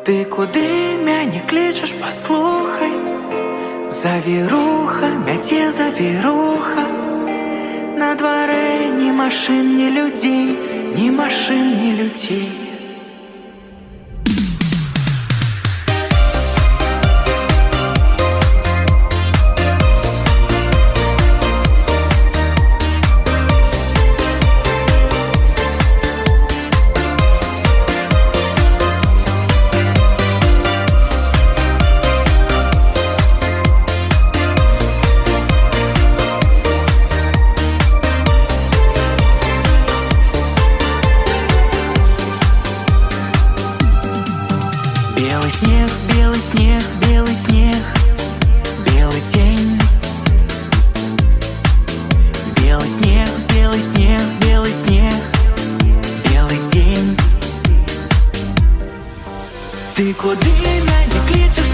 Ти куди мяне клічеш, паслухай. Завіруха, мяце завіруха. На дворе ни машин, ни людей, ни машин, ни людей. Белый снег, белый снег, белый снег, белый тень. Белый снег, белый снег, белый снег, белый день. Ты куды мяне клічеш,